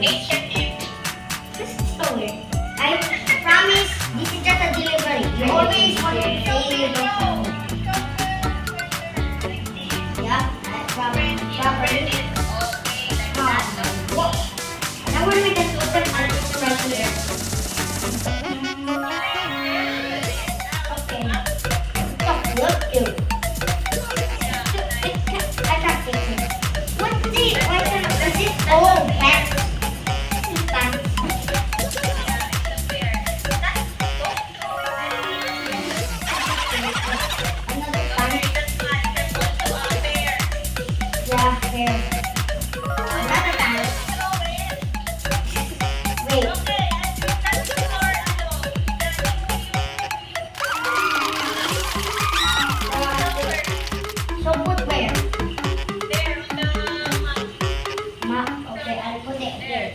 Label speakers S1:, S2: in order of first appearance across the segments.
S1: This is so weird. I promise this is just a delivery. You always want to say you don't know. Yeah, properly. Whoa. Now when we just open our system right here. Okay. Stop, look cute. I can't fix it. What's this? Why can't is this? Oh, pants. Pants. Another pants. Yeah, fair. Another pants. Wait. So put where? Okay, I'll put it here.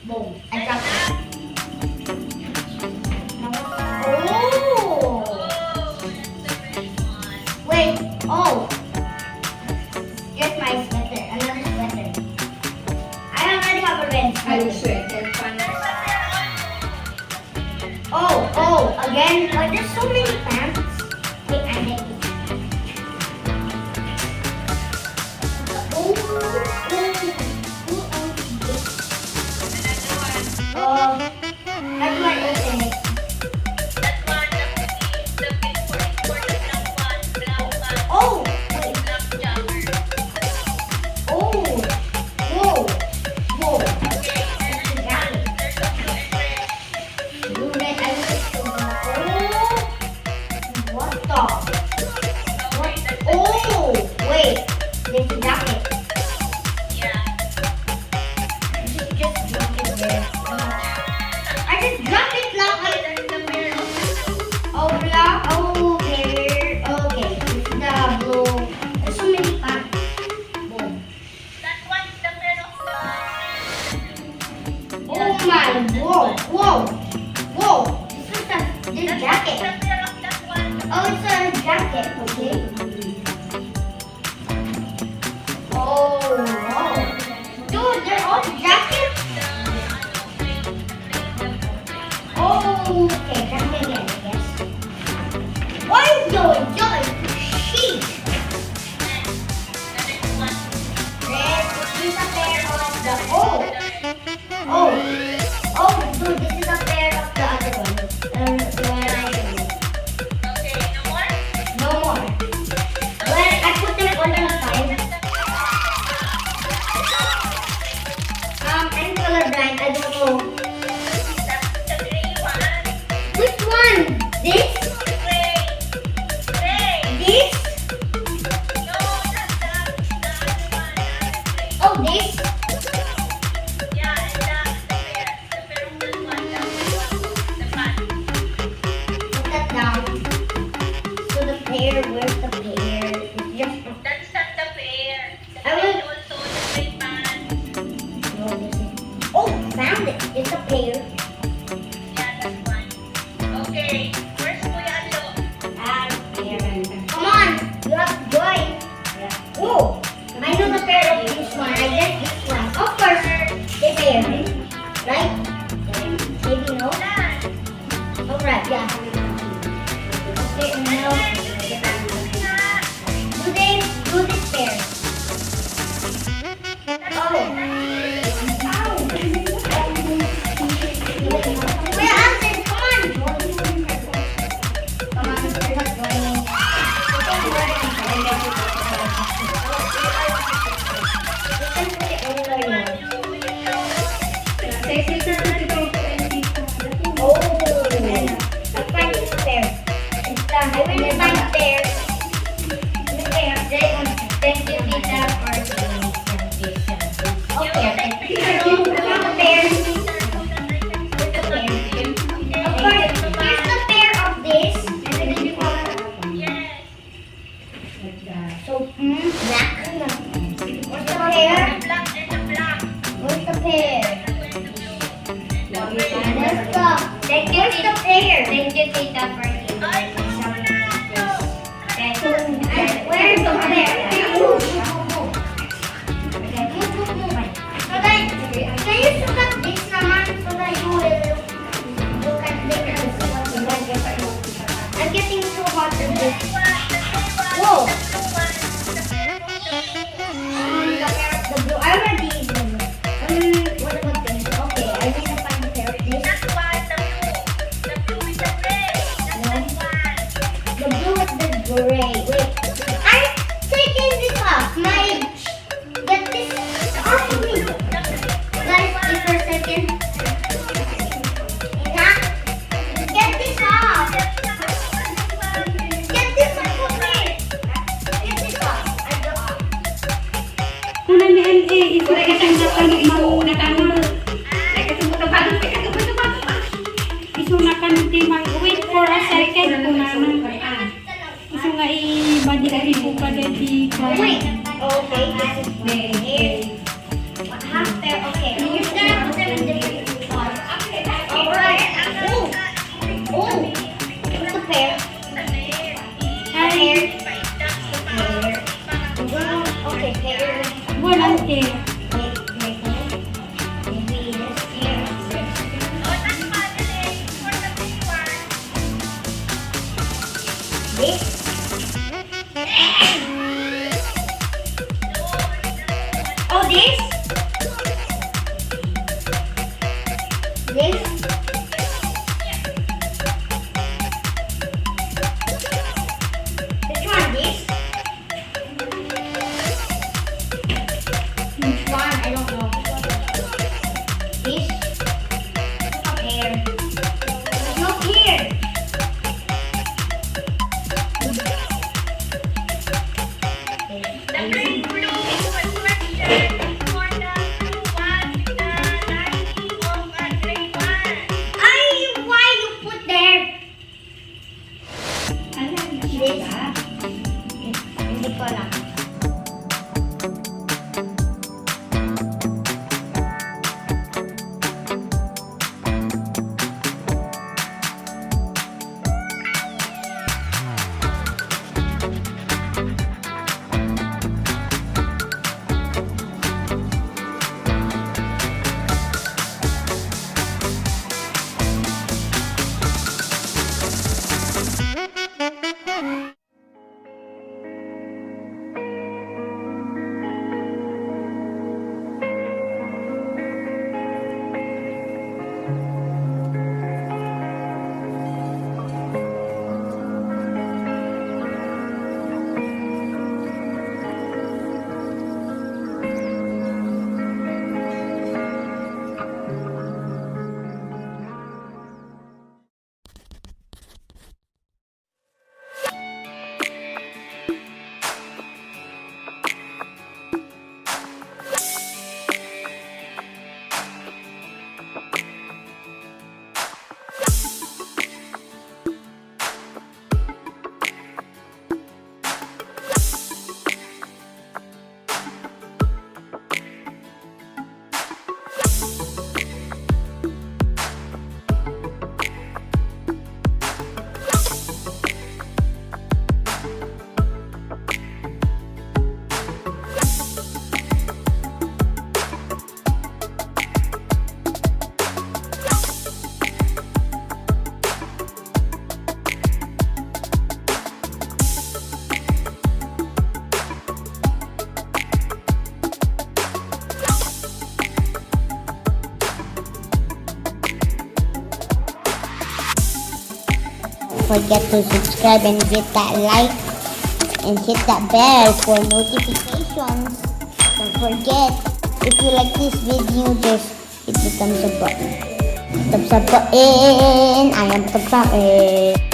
S1: Boom. I dropped it. Oh! Wait. Oh. Here's my sweater. Another sweater. I already have a red sweater. Oh, again? Why there's so many pants? Wait, I make it. How do I open it? Oh! Wait. Oh! Whoa! Whoa! Got it. Blue, red, I will show you. Oh! What the? What? Oh! Wait. There's a jacket. Just drop it there. I just dropped it lang. Oh, black. Oh, there. Okay. This is the blue. There's so many pants. Boom. Oh my. Whoa. Whoa. Whoa. This is this jacket. Oh, it's a jacket. Okay. Oh, wow. Dude, they're all jackets? Oh, okay, jacket again, I guess. Why is your sheesh? Red, this is a pair of the dude, this is a pair of the other one. No more. Well, I put them all inside. I'm colorblind, I don't know. Which one? This? This? Oh, this? Put that down. So the pair, where's the pair? It's just... I will... No, this is... Oh, found it. It's a pair. Come on, you have to join. Oh, I know the pair of this one. I guess this one. Of course, they pair, right? Maybe no. Alright, yeah. Okay, now do they do this pair? Oh. Where answer? Come on. Come on, you're not joining. Thank you, Tita, for the presentation. Okay, here's the pair. Of course, here's the pair of this. So, black. What's the pair? What's the pair? Let's go. Thank you, Tita. Thank you, Tita, for the where's the pair? So then, can you pair. Okay. You're just gonna put them in different spots. Alright. Oh. It's a pair. Pair. Okay, pair.
S2: Walang pair.
S1: Maybe this pair. This. Oh, this. This. Which one? This. Which one? I don't know. This. A pair. There's no pair. Why you put there? This. Hindi ko alam. Forget to subscribe and hit that like and hit that bell for notifications. Don't forget, if you like this video, just hit the thumbs up button. Thumbs up button. I am the thumbs up.